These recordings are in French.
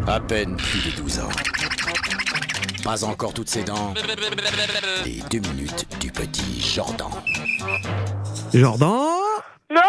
À peine plus de 12 ans. Pas encore toutes ses dents. Les 2 minutes du petit Jordan. Jordan? Non,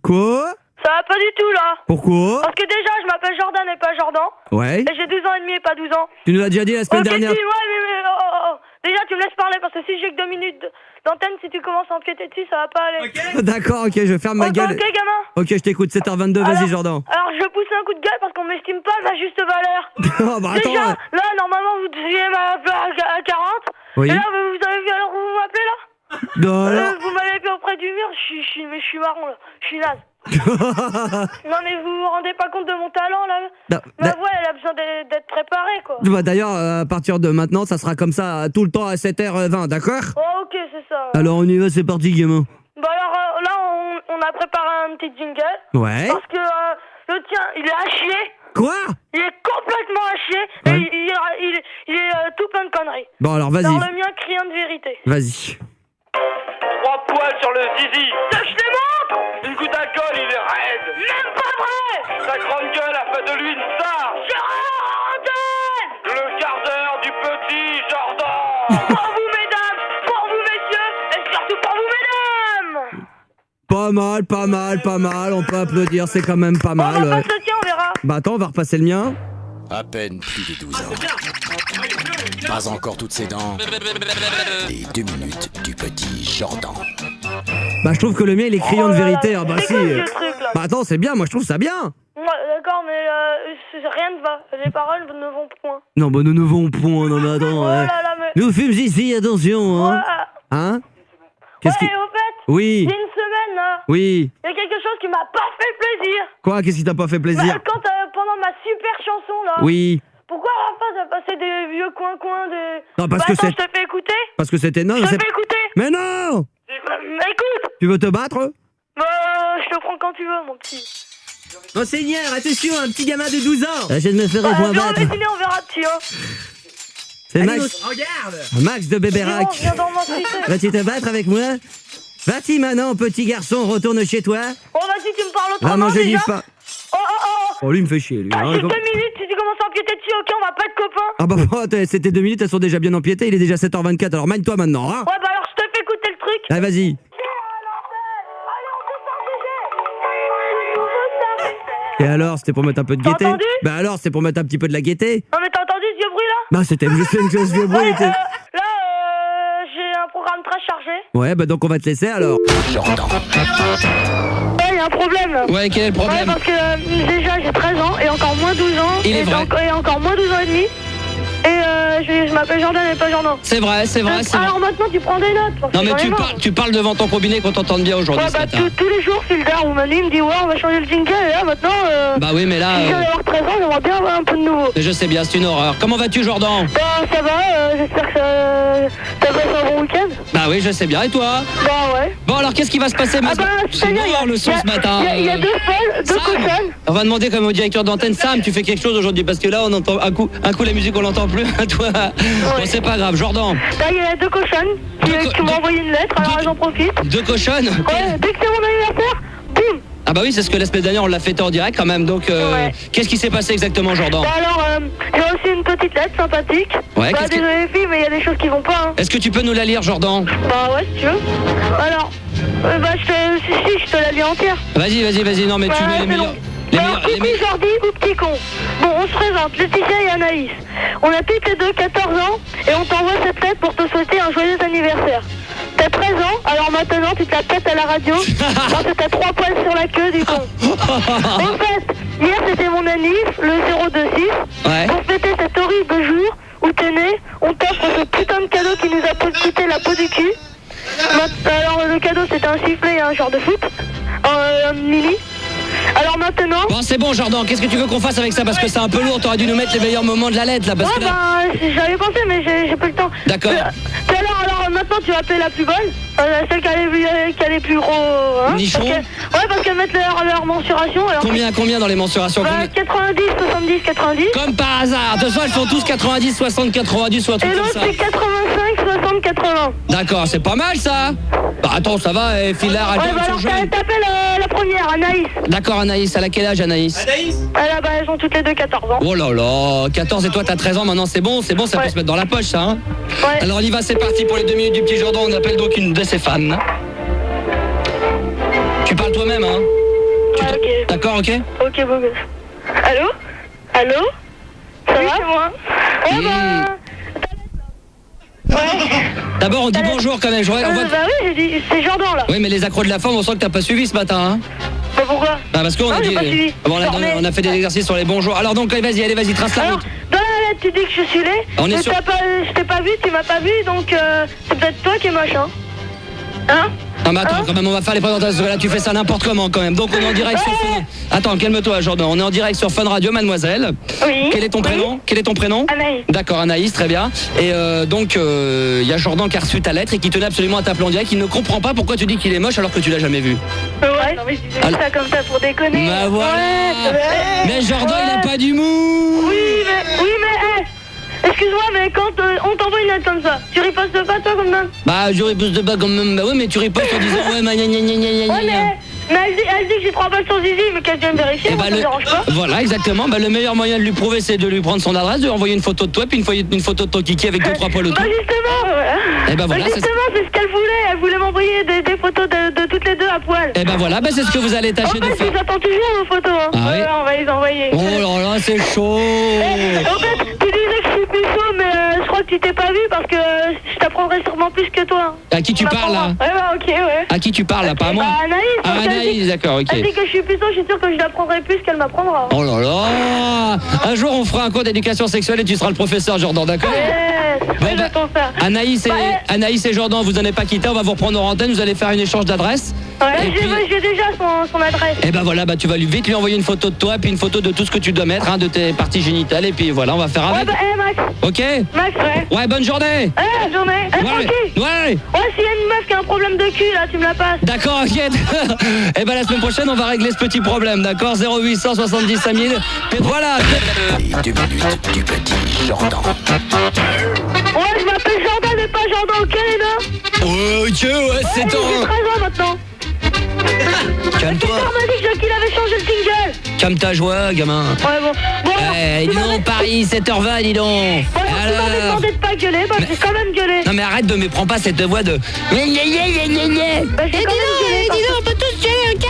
Quoi? ça va pas du tout là. Pourquoi? Parce que déjà, je m'appelle Jordan et pas Jordan. Ouais. Et j'ai 12 ans et demi et pas 12 ans. Tu nous l'as déjà dit la semaine Ok, dernière. si, ouais, mais oh. Déjà, tu me laisses parler parce que si j'ai que 2 minutes d'antenne, si tu commences à empiéter dessus, ça va pas aller. D'accord, ok, je ferme ma gueule. Ok, gamin. Ok, je t'écoute, 7h22, vas-y Alors- Jordan. Alors, je vais pousser un coup de gueule parce qu'on m'estime pas à ma juste valeur. Oh, bah attends. Déjà, là, normalement, vous deviez m'appeler à 40. Oui. Et là, vous avez vu alors vous m'appelez là Non, alors. Vous m'avez fait auprès du mur, je suis marron là. Je suis naze. Non, mais vous vous rendez pas compte de mon talent là? Non, Ma voix, elle a besoin d'être préparée quoi. bah, d'ailleurs, à partir de maintenant, ça sera comme ça tout le temps à 7h20, d'accord? Oh, ok, c'est ça. Alors on y va, c'est parti, gamin. Bah, alors là, on a préparé un petit jingle. Ouais. Parce que le tien, il est à chier. Quoi? Il est complètement à chier. Ouais. Et il est tout plein de conneries. Bon, alors vas-y. Alors, le mien crie de vérité. Vas-y. 3 poils sur le zizi. Je te montre! Une goutte d'alcool, il est raide. Même pas vrai! Sa grande gueule a fait de lui une star. Je rends Le quart d'heure du petit Jordan. Pour vous, mesdames, pour vous, messieurs, et surtout pour vous, mesdames! Pas mal, on peut applaudir, c'est quand même pas On mal. va passer le tien, on verra. Bah attends, on va repasser le mien. À peine plus de 12 ans. Pas encore toutes ses dents. Les 2 minutes du petit Jordan. Bah je trouve que le mien il est criant de vérité. Ah bah c'est si. quoi ce truc là? Bah attends, c'est bien, moi je trouve ça bien. Ouais, d'accord, mais rien ne va. Les paroles ne vont point. Non, bah nous ne vont point, non mais attends. Oh ouais. là là, mais... Nous fûmes ici, attention, hein. Ouais, Hein? ouais, Qu'est-ce qui... au fait, Oui, il y a une semaine là, oui. il y a quelque chose qui m'a pas fait plaisir. Quoi, qu'est-ce qui t'a pas fait plaisir? Bah, quand pendant ma super chanson là, Oui. pourquoi à la fin t'as passé des vieux coins de... Non, parce Bah, que attends, c'est... je te fais écouter. Parce que c'était... Non, Je c'est... te fais écouter. Mais non! Écoute. Tu veux te battre? Bah, je te prends quand tu veux, mon petit. Monseigneur, attention, un petit gamin de 12 ans. Je de me faire Bah, point viens, on battre. va dîner, on verra dessus, hein. C'est Max. Max de C'est Bébérac. bon, viens dans mon succès. Vas-tu te battre avec moi? Vas-y maintenant, petit garçon, retourne chez toi. Oh, vas-y, tu me parles Va autrement manger du déjà. pain. Oh. Oh, lui, il me fait chier, lui. Ah, hein, j'ai 2 comme- minutes, si tu commences à empiéter dessus, ok, on va pas être copains. Ah bah, attends, c'était 2 minutes, elles sont déjà bien empiétées, il est déjà 7h24, alors mène-toi maintenant, hein. Ouais, bah alors, je te fais écouter le truc. Allez, vas-y. Et alors, c'était pour mettre un peu de T'as gaieté? entendu? Bah alors, c'était pour mettre un petit peu de la gaieté? Non, mais t'as entendu ce vieux bruit là? Bah, c'était juste une chose vieux bruit. Ouais, était- là, j'ai un programme très chargé. Ouais, bah donc on va te laisser alors. Jordan. Ouais, il y a un problème. Ouais, quel est le Ouais, problème? parce que déjà j'ai 13 ans et encore moins 12 ans. Il est et vrai. Et encore moins 12 ans et demi. Et je m'appelle Jordan et pas Jordan. C'est vrai, c'est vrai, c'est vrai. Alors maintenant tu prends des notes. Parce Non que mais j'en ai marre. tu parles devant ton robinet qu'on t'entende bien aujourd'hui Ouais, ce bah matin. tous les jours, Filder ou Manu me dit ouais, on va changer le jingle. Et là maintenant, Bah oui, mais là... si je viens d'avoir 13 ans, j'aimerais bien avoir un peu de nouveau. mais je sais bien, c'est une horreur. Comment vas-tu, Jordan? Bah ça va, j'espère que t'as passé un bon week-end. Bah oui, je sais bien. Et toi? Bah ouais. Bon, alors qu'est-ce qui va se passer Ah maintenant? bah C'est c'est-à-dire, bon, le son ce matin. il y a deux folles, deux Sam, cochonnes. on va demander comme au directeur d'antenne, Sam, tu fais quelque chose aujourd'hui parce que là on entend un coup la musique on l'entend plus. Toi, bon c'est pas grave, Jordan. Là il y a deux cochonnes qui m'ont envoyé une lettre, alors j'en profite. Deux cochonnes. Ouais, dès que c'est mon anniversaire, boum. Ah bah oui, c'est ce que la semaine dernière on l'a fêté en direct quand même. Donc Ouais. qu'est-ce qui s'est passé exactement, Jordan? Bah alors, j'ai reçu une petite lettre sympathique. Ouais, Bah qu'est-ce que- désolé les filles, mais il y a des choses qui vont pas. Hein. Est-ce que tu peux nous la lire, Jordan? Bah ouais, si tu veux. Alors, bah si, je te la lis entière. Vas-y, non mais tu Bah, mets les c'est meilleurs. long. Les Alors, meilleurs, les coucou meilleurs. Jordi ou petit con. Bon, on se présente, Laetitia et Anaïs. On a toutes les deux 14 ans et on t'envoie cette lettre pour te souhaiter un joyeux anniversaire. T'as 13 ans, alors maintenant tu te la pètes à la radio parce que t'as 3 poils sur la queue du con. En fait, hier c'était mon anniv, le 026. Ouais. Pour fêter cet horrible jour où t'es né, on t'offre ce putain de cadeau qui nous a coûté la peau du cul. Alors le cadeau c'était un sifflet et un genre de foot, un mini. Alors maintenant... Bon c'est bon, Jordan, qu'est-ce que tu veux qu'on fasse avec ça? Parce que c'est un peu lourd, t'aurais dû nous mettre les meilleurs moments de la lettre là. Parce Ouais que là... bah j'avais pensé mais j'ai plus le temps. D'accord. Alors maintenant tu vas appeler la plus bonne, celle qui a les plus gros... Hein, Nichons. parce qu'elles mettent leur mensuration. Alors, Combien dans les mensurations? bah, Combien 90, 70, 90. Comme par hasard. De toute façon, elles font tous 90, 60, 90 ou un truc Et comme l'autre ça. c'est 85, 60-80. D'accord, c'est pas mal ça. Bah attends, ça va, file la radio, Ouais, bah ils alors sont jeunes. t'appelles la première, Anaïs. D'accord, Anaïs, elle a quel âge, Anaïs? Bah, elles ont toutes les deux 14 ans. Oh là là, 14 et toi t'as 13 ans maintenant, c'est bon, ça peut Ouais. se mettre dans la poche ça, hein. Ouais. Alors on y va, c'est parti pour les 2 minutes du petit Jordan, on appelle donc une de ses fans. Tu parles toi-même, hein? Ouais, ok. D'accord, ok? Ok, beau gosse. Allô? Allô? Ça va? C'est moi. Ouais, bah... Ouais. D'abord on dit bonjour quand même, on voit... Bah oui, j'ai dit, c'est Jordan là. Oui mais les accros de la forme, on sent que t'as pas suivi ce matin, hein? Bah pourquoi? Bah parce qu'on Non, a j'ai dit... pas suivi. Bon, Formé. on a fait des exercices sur les bonjours. Alors donc allez, vas-y, trace la Alors, route. dans la lettre, tu dis que je suis laid. On est Mais sur- je t'ai pas vu, tu m'as pas vu, donc c'est peut-être toi qui es moche, hein? Hein? Non mais attends, quand même, on va faire les présentations. Là, tu fais ça n'importe comment quand même. Donc on est en direct sur Fun. Attends, calme-toi, Jordan. On est en direct sur Fun Radio, mademoiselle. Oui. Quel est ton prénom? Quel est ton prénom? Anaïs. D'accord, Anaïs, très bien. Et donc, il y a Jordan qui a reçu ta lettre et qui tenait absolument à t'appeler en direct. Il ne comprend pas pourquoi tu dis qu'il est moche alors que tu l'as jamais vu. Ouais, non, mais je disais Alors- ça comme ça pour déconner. Bah voilà. Ouais. Mais Jordan, il a Ouais. pas d'humour. Oui, mais, excuse-moi, mais quand on t'envoie une lettre comme ça, tu ripostes pas toi comme ça? Bah, je riposte pas quand même. Bah oui, mais tu ripostes en disant ouais, gna gna gna gna gna Ouais, gna. mais elle dit que j'ai 3 balles sur Zizi, mais qu'elle vient de vérifier, Eh moi, bah, ça me dérange pas. voilà, exactement. Bah, le meilleur moyen de lui prouver, c'est de lui prendre son adresse, de lui envoyer une photo de toi, puis une photo de ton kiki avec 2-3 poils autour. Bah justement, Eh ben voilà, justement, c'est ce qu'elle voulait. Elle voulait m'envoyer des photos de toutes les deux à poil. Eh ben voilà, bah, c'est ce que vous allez En tâcher de fait, faire. ils attendent toujours nos photos. Hein. Ah oui Ouais, on va les envoyer. Oh là là, c'est chaud. En fait, tu disais que je suis puceau, mais je crois que tu t'es pas vu parce que je t'apprendrai sûrement plus que toi. À qui tu parles là? Ouais, bah ok, ouais. À qui tu parles là? Pas à moi? Bah, Anaïs, Ah, parce qu'elle Anaïs, dit- d'accord, ok. Elle dit que je suis puceau, je suis sûr que je l'apprendrai plus qu'elle m'apprendra. Oh là là. Un jour, on fera un cours d'éducation sexuelle et tu seras le professeur, Jordan, d'accord? Yes, Bon, ouais, bah, j'attends ça. Anaïs et Jordan, vous en avez pas quitté, on va vous reprendre en antenne, vous allez faire un échange d'adresses. Ouais, Et puis- j'ai déjà son adresse. Et ben voilà, bah tu vas vite lui envoyer une photo de toi, puis une photo de tout ce que tu dois mettre, hein, de tes parties génitales, et puis voilà, on va faire Ouais, avec. bah, Max. Ok? Max, ouais. Ouais, bonne journée. Journée. Francky. Ouais. Ouais, s'il y a une meuf qui a un problème de cul, là, tu me la passes. D'accord, ok. Et ben la semaine prochaine, on va régler ce petit problème, d'accord? 0800 70 5000. Et voilà. Les 2 minutes du petit Jordan. Ouais, je m'appelle Jordan, mais pas Jordan, ok, les gars? Ok, ouais, c'est J'ai 13 ans maintenant. Calme-toi. Victor m'a dit qu'il avait changé le single. Calme ta joie, gamin. Ouais, bon. Bon, alors, Eh, dis donc, Paris, 7h20, dis donc. Ouais, alors, tu m'avais Alors. demandé de pas gueuler, bah j'ai quand même gueulé. Non mais arrête de me prends pas cette voix de. Bah j'ai quand même gueulé. On peut tous gueuler, ok?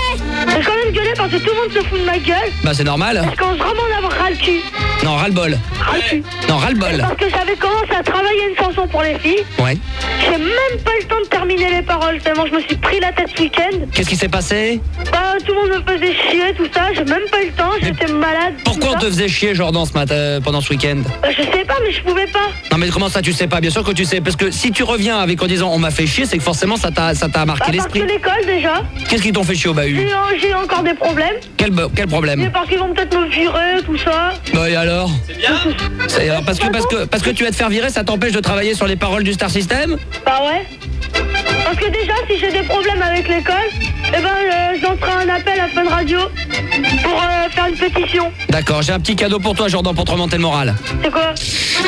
J'ai quand même gueulé parce que tout le monde se fout de ma gueule. Bah c'est normal. Je commence vraiment à avoir ras le cul. Non, ras-le-bol. Ras le cul. Non, ras-le-bol. Parce que j'avais commencé à travailler une chanson pour les filles. Ouais. J'ai même pas eu le temps de terminer les paroles tellement je me suis pris la tête ce week-end. Qu'est-ce qui s'est passé? Bah tout le monde me faisait chier, tout ça. J'ai même pas eu le temps, j'étais malade. Pourquoi on tout te ça. faisait chier, Jordan, ce matin, pendant ce week-end? Bah, je sais pas, mais je pouvais pas. Non mais comment ça tu sais pas? Bien sûr que tu sais. Parce que si tu reviens avec en disant on m'a fait chier, c'est que forcément ça t'a Bah, marqué parce l'esprit. que l'école déjà, Qu'est-ce qui t'ont fait chier au bahut? j'ai encore des problèmes. Quel Mais problème? parce qu'ils vont peut-être me virer, tout ça. Bah et alors? C'est bien. Parce que tu vas te faire virer, ça t'empêche de travailler sur les paroles du Star System? Bah ouais. Parce que déjà, si j'ai des problèmes avec l'école, eh ben, j'en ferai un appel à Fun Radio pour faire une pétition. D'accord, j'ai un petit cadeau pour toi, Jordan, pour te remonter le moral. C'est quoi?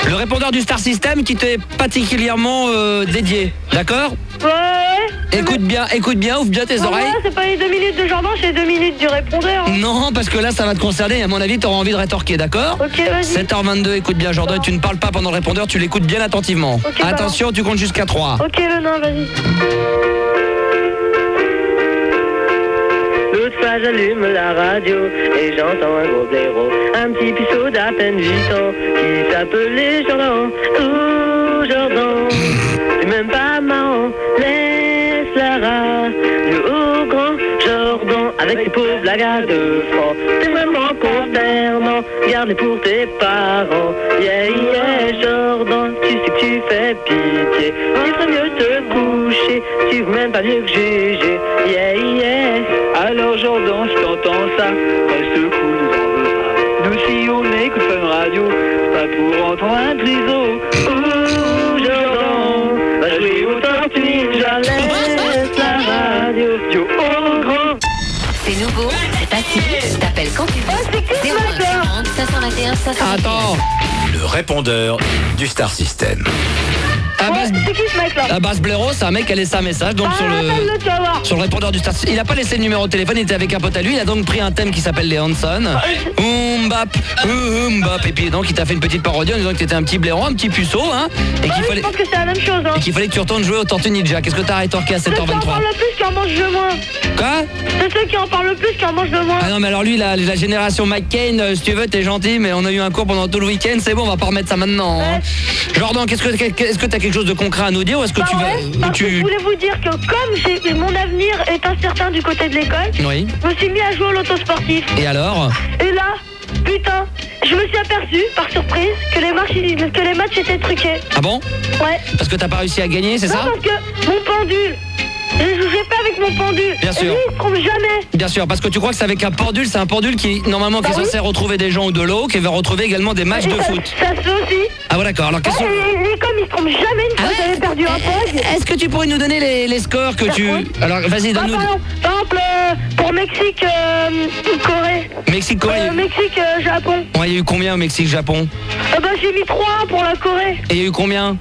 Le répondeur du Star System qui t'est particulièrement dédié, d'accord? Ouais. Écoute bien, ouvre bien tes Ouais, oreilles. c'est pas les 2 minutes de Jordan, c'est les 2 minutes du répondeur. Hein. Non, parce que là, ça va te concerner. À mon avis, t'auras envie de rétorquer, d'accord? Ok, vas-y. 7h22, écoute bien, Jordan. Tu ne parles pas pendant le répondeur, tu l'écoutes bien attentivement. Ok, Attention, tu comptes jusqu'à 3. Ok, le nain, vas-y. L'autre fois j'allume la radio et j'entends un gros blaireau, un petit puceau d'à peine 8 ans qui s'appelait Jordan. Oh Jordan, c'est même pas marrant, laisse la radio au grand Jordan avec ses pauvres blagues à 2 francs. C'est vraiment concernant, garde-les pour tes parents. Yeah yeah Jordan, tu sais que tu fais pitié, il ferait mieux te coucher, tu vaux même pas mieux que Gégé. Yeah yeah. Alors Jordan, si t'entends ça, reste cool, nous en veux pas. Nous si on écoute Fun Radio, c'est pas pour entendre un triso. Oh Jordan, va jouer au Tortue Ninja, laisse la radio, yo au grand. C'est nouveau, c'est facile, t'appelles quand tu veux. 01 521 521. Attends. Le répondeur du Star System. C'est qui ce mec là? Bass Blaireau, c'est un mec qui a laissé un message donc appelle-le, tu vas voir. sur le répondeur du Star. Il a pas laissé le numéro de téléphone, il était avec un pote à lui, il a donc pris un thème qui s'appelle les Hanson. Bap. Et puis donc il t'a fait une petite parodie en disant que t'étais un petit blaireau, un petit puceau, hein. Et qu'il fallait. Je pense que c'est la même chose, hein. Et qu'il fallait que tu retournes jouer au Tortue Ninja. Qu'est-ce que t'as rétorqué à Ceux qui en 7h23? parlent le plus qui en mangent le moins. Quoi? C'est ceux qui en parlent le plus qui en mangent le moins. Ah non mais alors lui la génération McCain, si tu veux t'es gentil mais on a eu un cours pendant tout le week-end, c'est bon on va pas remettre ça maintenant hein. Jordan, est-ce que t'as quelque chose de concret à nous dire ou est-ce que tu vas parce que je voulais vous dire que comme mon avenir est incertain du côté de l'école, Oui. je me suis mis à jouer au loto sportif. Et alors? Et là, putain, je me suis aperçu, par surprise, que les matchs étaient truqués. Ah bon? Ouais. Parce que t'as pas réussi à gagner, c'est Non, ça? parce que mon pendule, je jouais pas avec mon pendule. Bien sûr. Et lui, il se trompe jamais. Bien sûr, parce que tu crois que c'est avec un pendule, c'est un pendule qui normalement qui est censé retrouver des gens ou de l'eau, qui va retrouver également des matchs Et de ça, foot. Ça se fait aussi. Ah bon d'accord, alors qu'est-ce que... Et comme il se trompe jamais une fois, j'avais perdu un pog. Est-ce que tu pourrais nous donner les scores que tu... Alors vas-y, donne-nous... Par exemple, pour Mexique, Corée. Mexique-Corée. Mexique, Japon. Ouais, il y a eu combien au Mexique-Japon? J'ai mis 3-1 pour la Corée. Et il y a eu combien?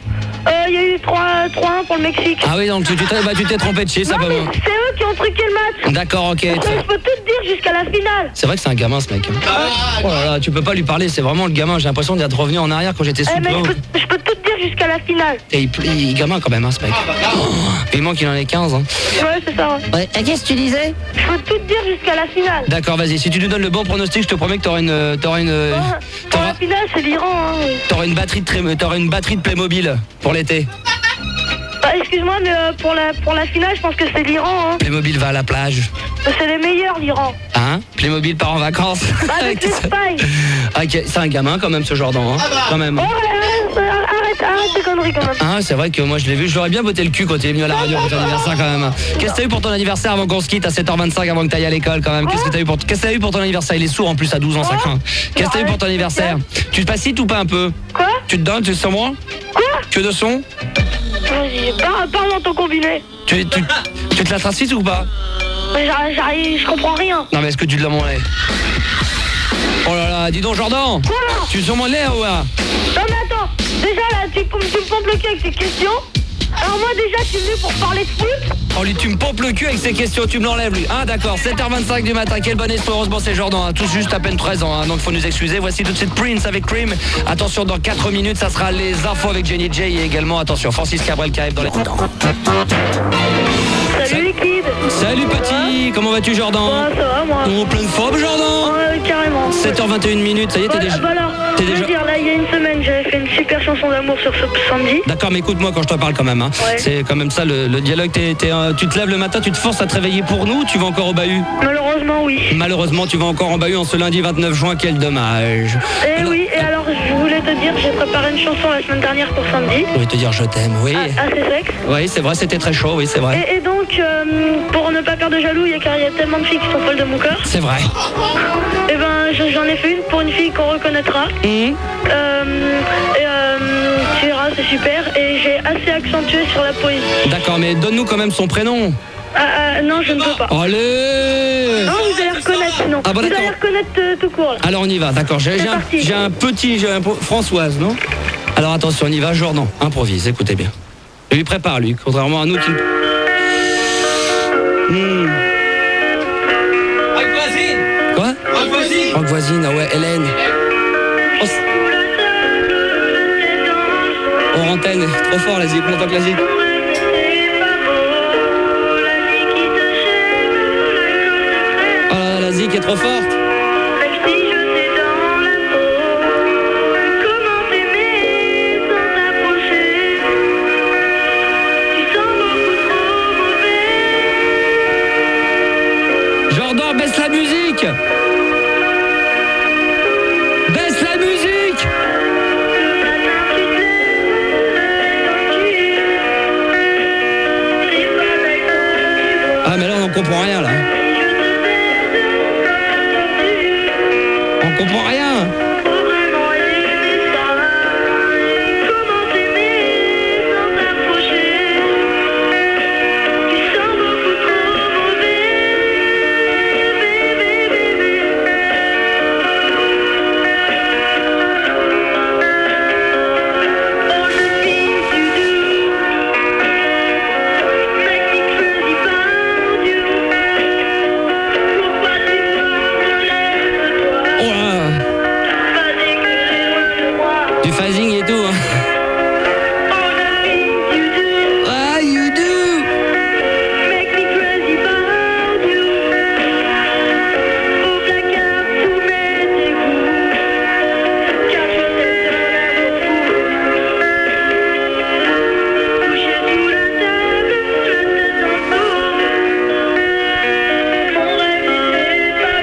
Il y a eu 3-1 pour le Mexique. Ah oui, donc tu t'es trompé de chier, ça Non, peut... mais c'est eux qui ont truqué le match. D'accord, ok. Je peux tout te dire jusqu'à la finale. C'est vrai que c'est un gamin ce mec. Oh là là, tu peux pas lui parler, c'est vraiment le gamin. J'ai l'impression d'être revenu en arrière quand j'étais sous Mais je peux tout te dire jusqu'à la finale. Et il est gamin quand même, hein, ce mec. Il manque qu'il en ait 15. Hein. Ouais, c'est ça. Ouais. Et qu'est-ce que tu disais? Je peux tout te dire jusqu'à la finale. D'accord, vas-y. Si tu nous donnes le bon pronostic, je te promets que t'auras Pour la finale, c'est l'Iran. Hein. T'auras une batterie de Playmobil pour l'été. Excuse-moi, mais pour la finale, je pense que c'est l'Iran. Hein. Playmobil va à la plage. C'est les meilleurs, l'Iran. Hein? Playmobil part en vacances. Avec les spies. Ok, c'est un gamin quand même ce Jordan, hein. Quand même. Arrête tes conneries quand même. Ah, c'est vrai que moi je l'ai vu, je l'aurais bien botté le cul quand il est venu à la radio pour ton anniversaire quand même. Qu'est-ce que t'as eu pour ton anniversaire avant qu'on se quitte à 7h25 avant que t'ailles à l'école quand même? Qu'est-ce que t'as eu pour ton anniversaire? Il est sourd en plus à 12 ans, ça craint. Qu'est-ce que t'as eu pour ton anniversaire? Tu te pacites ou pas un peu? Quoi? Tu te donnes, tu te sens moi? Quoi? Que de son? Vas-y, parle dans ton combiné. Tu te la traces ou pas? J'arrive, je comprends rien. Non mais est-ce que tu te l'as montré? Oh là là, dis donc Jordan. Quoi? Tu es sur mon lait ou quoi? Non mais attends, déjà là, tu me pompes le cul avec tes questions. Alors moi déjà, tu es venu pour parler de foot. Oh lui, tu me pompes le cul avec ces questions, tu me l'enlèves lui. Ah d'accord, 7h25 du matin, quel bon espoir. Heureusement c'est Jordan, hein, tous juste à peine 13 ans, hein, donc faut nous excuser. Voici tout de suite Prince avec Cream. Attention, dans 4 minutes, ça sera les infos avec Jenny J et également, attention, Francis Cabrel qui arrive dans les... Salut les kids. Salut petit, comment vas-tu Jordan? Ouais, ça va moi. Oh, pleine forme Jordan. Ouais, carrément. 7h21 minutes, ça y est, t'es déjà... Bah alors, je veux dire, là, il y a une semaine, j'avais fait une super chanson d'amour sur ce samedi. D'accord, mais écoute-moi quand je te parle quand même. Hein. Ouais. C'est quand même ça le dialogue. Tu te lèves le matin, tu te forces à te réveiller pour nous ou tu vas encore au bahut? Malheureusement, oui. Malheureusement, tu vas encore en bahut en ce lundi 29 juin, quel dommage. Oui, et alors, je voulais te dire, j'ai préparé une chanson la semaine dernière pour samedi. Je vais te dire je t'aime, oui. Assez sexe. Oui, c'est vrai, c'était très chaud, oui, c'est vrai. Et donc, pour ne pas faire de jaloux, il y a tellement de filles qui sont folles de mon cœur. C'est vrai. Et ben, j'en ai fait une pour une fille qu'on reconnaîtra. Tu verras, c'est super. Et j'ai assez accentué sur la poésie. D'accord, mais donne-nous quand même son prénom. Non, je ne peux pas. Allez! Non, vous allez reconnaître sinon. Ah bon, vous allez d'accord. reconnaître tout court. Là. Alors on y va, d'accord. J'ai un Françoise, non? Alors attention, on y va, Jordan, improvise, écoutez bien. Lui prépare, lui, contrairement à nous qui... Quoi? Rock voisine, ah ouais, Hélène. Oh, antenne, trop fort, la zik, on entend que la zik. Oh là là, la zik est trop forte. Jordan, baisse la musique. Baisse la musique. Ah mais là on comprend rien là. On comprend rien. Du phasing et tout. Hein. Ah, you do.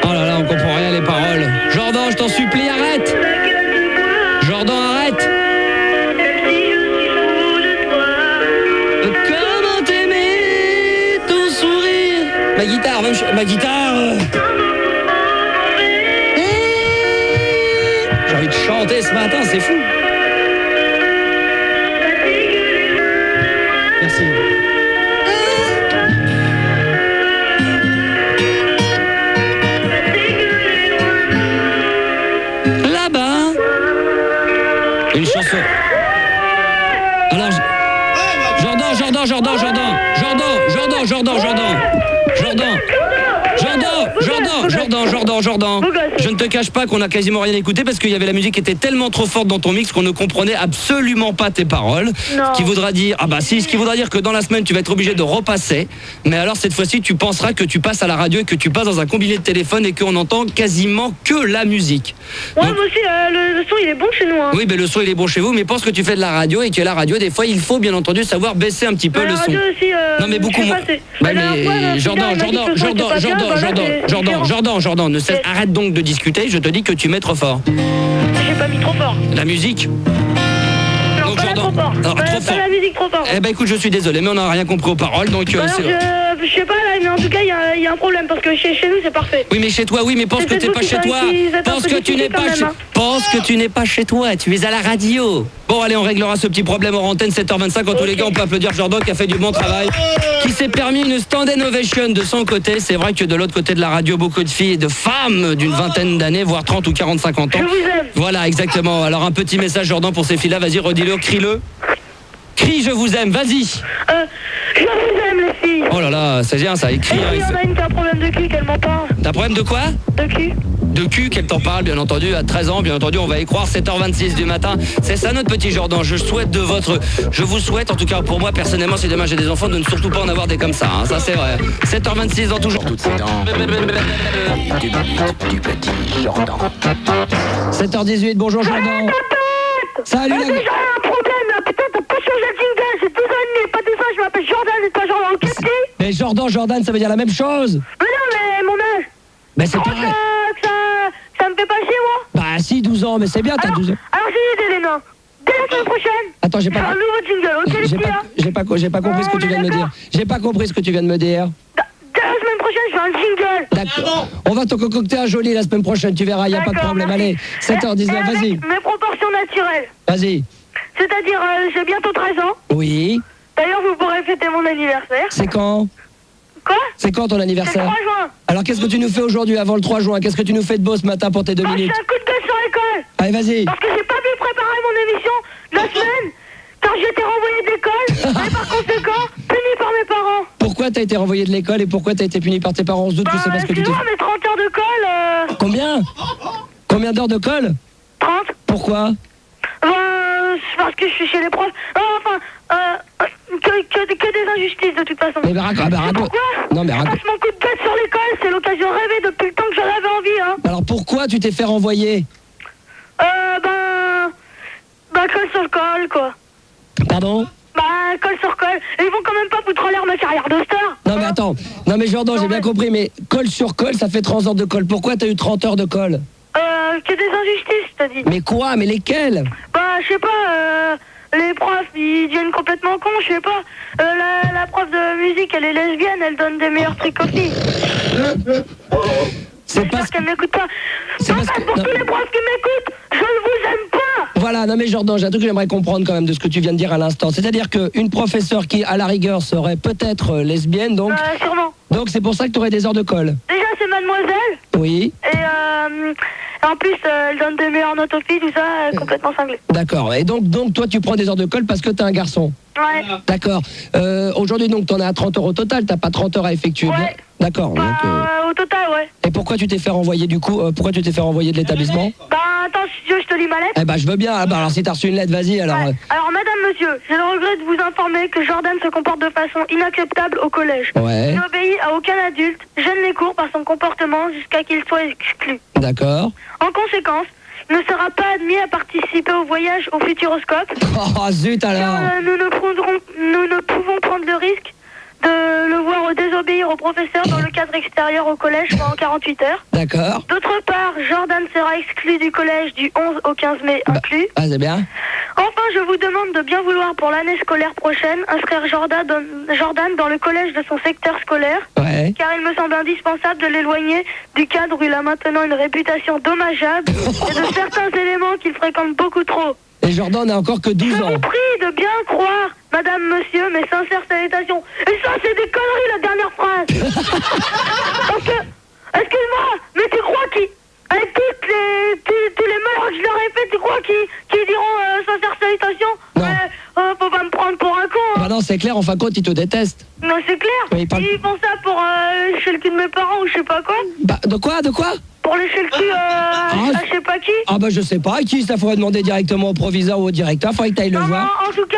Oh là là, on comprend rien les paroles. Jordan, je t'en supplie, arrête. Jordan, arrête. Comment t'aimer ton sourire. Ma guitare, même ma guitare. J'ai envie de chanter ce matin, c'est fou. Merci. Là-bas, une chanson. Alors, Jordan. Je ne te cache pas qu'on a quasiment rien écouté parce qu'il y avait la musique qui était tellement trop forte dans ton mix qu'on ne comprenait absolument pas tes paroles. Non. Ce qui voudra dire, ce qui voudra dire que dans la semaine tu vas être obligé de repasser. Mais alors cette fois-ci tu penseras que tu passes à la radio et que tu passes dans un combiné de téléphone et qu'on entend quasiment que la musique. Ouais, Donc, moi aussi, le son il est bon chez nous. Hein. oui, mais le son il est bon chez vous, mais pense que tu fais de la radio et que la radio, des fois, il faut bien entendu savoir baisser un petit peu Mais le la son. radio aussi, Non, mais beaucoup je sais moins. pas, c'est- Bah, la dernière fois, mais le Jordan, Fidel, il m'a dit que le son était pas bien, voilà, c'est différent. Jordan, arrête donc de discuter, je te dis que tu mets trop fort. J'ai pas mis trop fort. La musique. Non, Donc, pas là, Jordan. trop fort. Alors, Pas trop pas fort. la musique trop fort. Eh ben écoute, je suis désolé, mais on n'a rien compris aux paroles, donc Alors, c'est- je sais pas là, mais en tout cas, il y a un problème parce que chez nous, c'est parfait. Oui, mais chez toi, oui, mais pense C'est que t'es vous pas qui chez êtes toi. un peu Pense que tu difficile n'es quand pas même, chez. hein. Pense que tu n'es pas chez toi. Tu es à la radio. Bon, allez, on réglera ce petit problème hors antenne 7h25. En tous les cas, on peut applaudir Jordan qui a fait du bon travail, qui s'est permis une stand-in ovation de son côté. C'est vrai que de l'autre côté de la radio, beaucoup de filles et de femmes d'une vingtaine d'années, voire 30 ou 40, 50 ans. Je vous aime. Voilà, exactement. Alors un petit message, Jordan, pour ces filles-là. Vas-y, redis-le, crie-le. Crie, je vous aime. Vas-y. Je vous aime, les filles. Oh là là, c'est bien ça. Et Écris. il y en a une qui a un problème de cul, qu'elle m'en parle. T'as un problème de quoi? De cul. De cul, qu'elle t'en parle, bien entendu, à 13 ans, bien entendu, on va y croire, 7h26 du matin. C'est ça notre petit Jordan. Je vous souhaite, en tout cas pour moi, personnellement, si demain j'ai des enfants, de ne surtout pas en avoir des comme ça. Hein. Ça, c'est vrai. 7h26 dans toujours. Toutes ces dents. Les 2 minutes du petit Jordan. 7h18, bonjour Jordan. Salut J'ai un problème là, putain, t'as pas changé de jingle. J'ai 2 ans et demi, pas 2 ans, je m'appelle Jordan et pas Jordan. Ok, petit? Mais Jordan, ça veut dire la même chose. Mais non, mais mon âge. Mais c'est Je crois pareil. ça me fait pas chier, moi. Bah si, 12 ans, mais c'est bien, t'as 12 ans. Alors j'ai une idée, les nains. Dès la semaine prochaine, Attends, j'ai j'ai un pas... nouveau jingle, ok, les J'ai filles, pas, hein? j'ai pas compris ce que tu viens de me dire. J'ai pas compris ce que tu viens de me dire. Dès la semaine prochaine, je fais un jingle. D'accord. On va te concocter un joli la semaine prochaine, tu verras, y a pas de D'accord, problème. merci. Allez, 7h19, Et avec vas-y. mes proportions naturelles. Vas-y. C'est-à-dire, j'ai bientôt 13 ans. Oui. D'ailleurs, vous pourrez fêter mon anniversaire. C'est quand? Quoi? C'est quand ton C'est le anniversaire? 3 juin. Alors qu'est-ce que tu nous fais aujourd'hui avant le 3 juin? Qu'est-ce que tu nous fais de beau ce matin pour tes 2 Je minutes? fais un coup de gueule sur l'école. Allez, vas-y. Parce que j'ai pas pu préparer mon émission la semaine. Car j'ai été renvoyé de l'école. Et par conséquent, puni par mes parents. Pourquoi t'as été renvoyé de l'école et pourquoi t'as été puni par tes parents? On se doute que c'est parce que tu t'es... Excuse-moi, mais 30 heures de colle, Combien? Combien d'heures de colle? 30. Pourquoi? C'est parce que je suis chez les profs. Que des injustices de toute façon. Mais raconte. Pourquoi? Non mais raconte. Parce que mon coup de tête sur l'école, c'est l'occasion rêvée depuis le temps que j'en avais envie, hein. Alors pourquoi tu t'es fait renvoyer? Colle sur le col, quoi. Pardon? Colle sur colle. Et ils vont quand même pas foutre en l'air ma carrière de star. Non mais attends. Non mais Jordan, j'ai bien compris, mais colle sur colle, ça fait 30 heures de colle. Pourquoi t'as eu 30 heures de colle? Que des injustices, t'as dit. Mais quoi? Mais lesquelles? Je sais pas, les profs, ils deviennent complètement cons, je sais pas. La prof de musique, elle est lesbienne, elle donne des meilleurs trucs aux filles. C'est parce qu'elle m'écoute pas. C'est parce Pour que... non. tous les profs qui m'écoutent, je ne vous aime pas. Voilà, non mais Jordan, j'ai un truc que j'aimerais comprendre quand même de ce que tu viens de dire à l'instant. C'est-à-dire qu'une professeure qui, à la rigueur, serait peut-être lesbienne, donc... Sûrement. Donc c'est pour ça que tu aurais des heures de colle? Déjà, c'est mademoiselle. Oui. Et en plus, elle donne des meilleures notes aux filles, tout ça, elle est complètement cinglée. D'accord. Et donc toi, tu prends des heures de colle parce que t'es un garçon? Ouais. D'accord. Aujourd'hui, donc, t'en as à 30 heures au total, t'as pas 30 heures à effectuer. Ouais. D'accord. Donc, Au total, ouais. Et pourquoi tu t'es fait renvoyer du coup pourquoi tu t'es fait renvoyer de l'établissement? Bah, attends, si tu veux, je te lis ma lettre. Eh ben, je veux bien. Ah bah, alors, si t'as reçu une lettre, vas-y, alors. Ouais. Alors, madame, monsieur, j'ai le regret de vous informer que Jordan se comporte de façon inacceptable au collège. Ouais. Il n'obéit à aucun adulte, gêne les cours par son comportement jusqu'à qu'il soit exclu. D'accord. En conséquence, il ne sera pas admis à participer au voyage au Futuroscope. Oh, zut alors. Car, nous ne pouvons prendre le risque de le voir désobéir au professeur dans le cadre extérieur au collège pendant 48 heures. D'accord. D'autre part, Jordan sera exclu du collège du 11 au 15 mai inclus. Ah, c'est bien. Enfin, je vous demande de bien vouloir pour l'année scolaire prochaine inscrire Jordan dans le collège de son secteur scolaire. Ouais. Car il me semble indispensable de l'éloigner du cadre où il a maintenant une réputation dommageable et de certains éléments qu'il fréquente beaucoup trop. Et Jordan n'a encore que 12 Je ans. vous prie de bien croire, madame, monsieur, mes sincères salutations. Et ça, c'est des conneries, la dernière phrase. Parce que, excuse-moi, mais tu crois avec tous les malheurs que je leur ai fait, tu crois qu'ils diront sincères salutations? Non. Mais, faut pas me prendre pour un con, hein. Bah non, c'est clair, en fin de compte, ils te détestent. Non, c'est clair. Mais Ils font ça pour chez le cul de mes parents ou je sais pas quoi. Bah, de quoi? Pour lécher le cul à je sais pas qui. Ah bah je sais pas, à qui ça faudrait demander directement au proviseur ou au directeur, faudrait que t'ailles le Non, voir. en tout cas,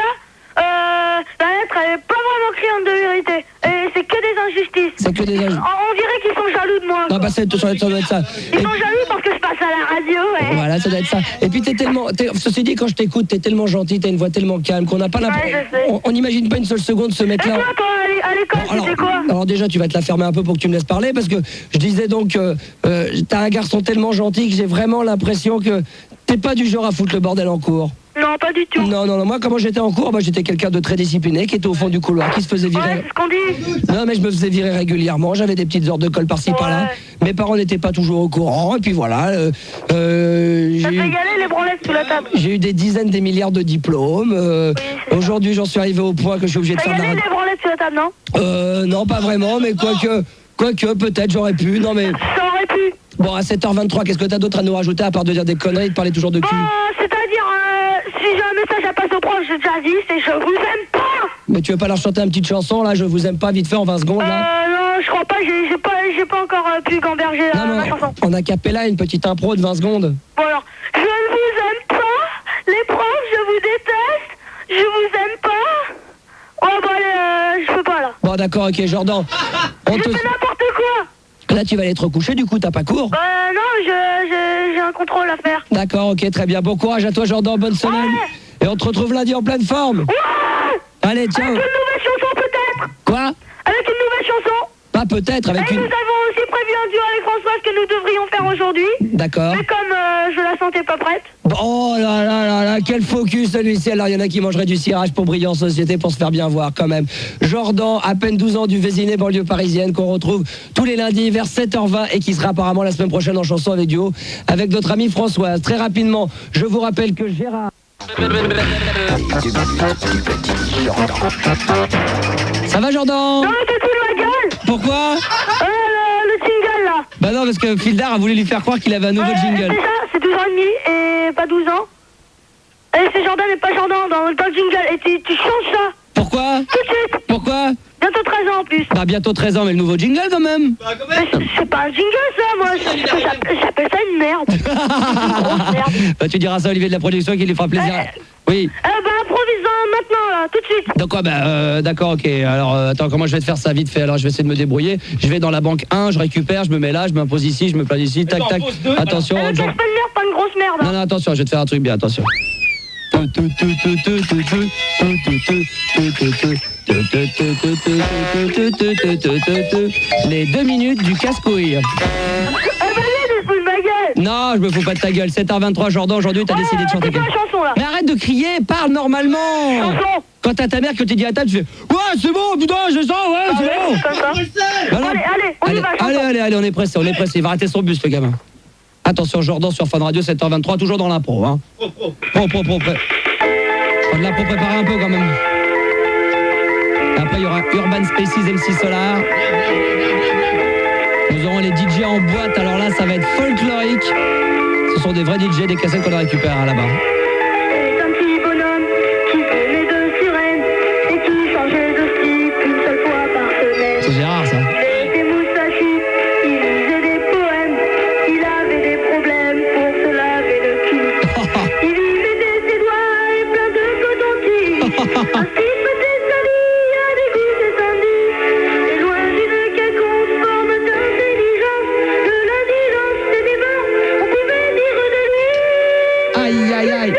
la lettre elle est pas vraiment criante de vérité. Et c'est que des injustices. C'est que des injustices. On dirait qu'ils sont jaloux de moi. Ah bah ça doit être ça. Ils sont jaloux parce que je passe à la radio, ouais. Voilà, ça doit être ça. Et puis ceci dit, quand je t'écoute, t'es tellement gentil, t'as une voix tellement calme qu'on n'a pas l'impression. Ouais, je sais. On n'imagine pas une seule seconde ce Et mec-là. toi, à l'école, c'était quoi? Alors déjà, tu vas te la fermer un peu pour que tu me laisses parler, parce que je disais donc, t'as un garçon tellement gentil que j'ai vraiment l'impression que t'es pas du genre à foutre le bordel en cours. Non, pas du tout. Non, moi, comment j'étais en cours, j'étais quelqu'un de très discipliné, qui était au fond du couloir, qui se faisait virer. Ouais, c'est ce qu'on dit. Non, mais je me faisais virer régulièrement, j'avais des petites heures de colle par-ci, par-là. Mes parents n'étaient pas toujours au courant, et puis voilà. Ça te fait y aller, les branlettes sous la table. J'ai eu des dizaines, des milliards de diplômes. Aujourd'hui, j'en suis arrivé au point que je suis obligé de Ça y faire de la aller, les branlettes sous la table, non? non, pas vraiment, mais quoique, peut-être, j'aurais pu. Non, mais Ça aurait pu. bon, à 7h23, qu'est-ce que t'as d'autre à nous rajouter à part de dire des conneries et de parler toujours de cul? C'est-à-dire, si j'ai un message à passer au prof, j'ai déjà dit, c'est je vous aime pas. Mais tu veux pas leur chanter une petite chanson, là, je vous aime pas, vite fait, en 20 secondes, là? Non, je crois pas, j'ai pas encore pu gamberger ma chanson. On a capella, une petite impro de 20 secondes. Bon alors, je ne vous aime pas, les profs, je vous déteste, je vous aime pas. Oh bah allez, je peux pas là. Bon, d'accord, ok, Jordan. Je fais n'importe quoi. Là, tu vas aller te recoucher, du coup, t'as pas cours? Non, j'ai un contrôle à faire. D'accord, ok, très bien. Bon courage à toi, Jordan, bonne semaine. Et on te retrouve lundi en pleine forme. Ouais. Allez, ciao. Avec une nouvelle chanson peut-être. Quoi? Avec une nouvelle chanson. Pas peut-être, avec Et une... nous avons aussi prévu un duo avec Françoise que nous devrions faire aujourd'hui. D'accord. Mais comme je la sentais pas prête. Oh là là là là, quel focus celui-ci. Alors, il y en a qui mangeraient du cirage pour briller en société, pour se faire bien voir quand même. Jordan, à peine 12 ans, du Vésiné, banlieue parisienne, qu'on retrouve tous les lundis vers 7h20 et qui sera apparemment la semaine prochaine en chanson avec duo avec notre amie Françoise. Très rapidement, je vous rappelle que Gérard... Les 2 minutes du petit Jordan. Ça va, Jordan? Non, mais t'es tout de ma gueule. Pourquoi? Le jingle là. Bah non, parce que Fildar a voulu lui faire croire qu'il avait un nouveau jingle. C'est ça, c'est 12 ans et demi et pas 12 ans. Et c'est Jordan et pas Jordan dans le jingle. Et tu changes ça. Pourquoi? Tout de suite. Pourquoi? Bientôt 13 ans en plus. Bah bientôt 13 ans, mais le nouveau jingle quand même. Mais c'est pas un jingle ça, moi. J'appelle ça une merde. Une grosse merde. Bah tu diras ça à Olivier de la production qui lui fera plaisir. Oui. Bah improvise-en maintenant là, tout de suite. Donc quoi, d'accord, ok. Alors attends, comment je vais te faire ça vite fait? Alors je vais essayer de me débrouiller. Je vais dans la banque 1, je récupère, je me mets là, je m'impose ici, je me place ici, tac tac. Attention. Casse pas une merde, pas une grosse merde. Non, attention, je vais te faire un truc bien, attention. Les 2 minutes du casse-couille. Non, je me fous pas de ta gueule. 7h23, Jordan, aujourd'hui, t'as décidé de chanter quelque chose. Mais arrête de crier, parle normalement. Chanson. Quand t'as ta mère qui te dit à table, tu fais ouais, c'est bon, putain, je sens, ouais, c'est bon. Allez, on y va, chanson. Allez, on est pressé, Il va rater son bus, le gamin. Attention, Jordan sur Fun Radio, 7h23, toujours dans l'impro, hein. Pro. Faut de l'impro préparer un peu quand même. Et après, il y aura Urban Spaces, MC Solar. Nous aurons les DJ en boîte, alors là, ça va être folklorique. Ce sont des vrais DJ, des cassettes qu'on récupère là-bas. C'est un petit bonhomme qui venait de Sirène et qui changeait de slip une seule fois par semaine. C'est Gérard, ça. Il était moustache Aïe, aïe, aïe.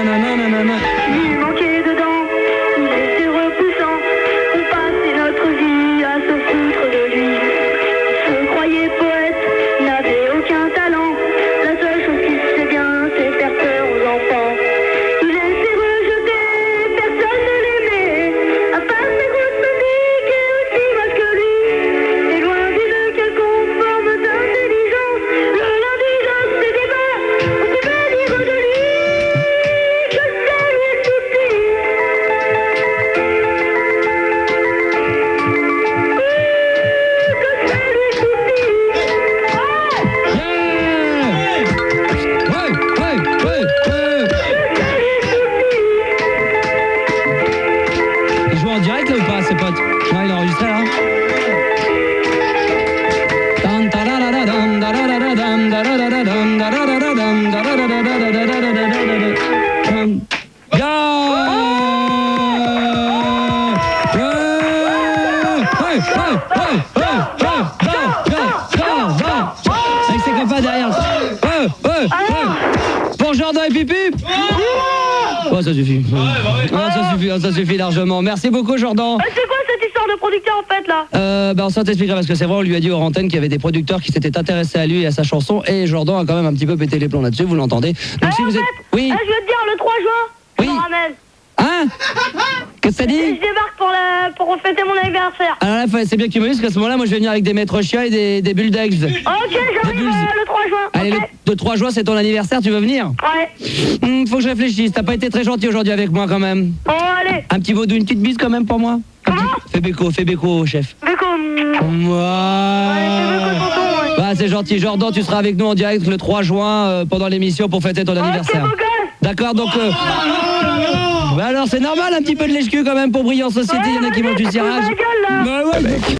Il manquait dedans, il était repoussant. On passait notre vie à se foutre de lui. Se croyait poète, n'avait aucun talent. La seule chose qu'il sait bien, c'est faire peur aux enfants. Il était rejeté, personne ne l'aimait. À part ses grosses musiques et aussi moche que lui. Et loin d'une quelconque forme d'intelligence, le lundi dans ses débats, on pouvait dire de lui que ça lui suffit. Que ça lui suffit. Il joue en direct là ou pas, ses potes? Non, il est enregistré là. Avec ses copains derrière. Pour Jordan et Pipi. Oh, ça suffit. Ça suffit largement. Merci beaucoup, Jordan. C'est quoi cette histoire de producteur en fait là? On s'en t'expliquera parce que c'est vrai, on lui a dit aux antennes qu'il y avait des producteurs qui s'étaient intéressés à lui et à sa chanson et Jordan a quand même un petit peu pété les plombs là-dessus, vous l'entendez. Donc si vous êtes... Oui. Je veux te dire, le 3 juin, Oui. je me ramène. Hein? Qu'est-ce que ça Je dit? débarque pour fêter mon anniversaire. Alors là, c'est bien que tu me dises qu'à ce moment-là, moi je vais venir avec des maîtres chiens et des bulles d'aigle. Ok, j'arrive le 3 juin. Allez, ok. le 3 juin, c'est ton anniversaire, tu veux venir? Ouais. Faut que je réfléchisse, t'as pas été très gentil aujourd'hui avec moi quand même. Bon, allez. Un petit mot d'une petite bise quand même pour moi? Comment? Fais béco, chef. Béco. Allez, fais béco, tonton, ouais. Bah, c'est gentil, Jordan, tu seras avec nous en direct le 3 juin pendant l'émission pour fêter ton anniversaire. Ok, beau gosse. D'accord, donc... Bah alors, c'est normal un petit peu de lèche-cul quand même pour briller en société, il y en a qui vont du cirage. Ma gueule, là. Bah ouais, mec.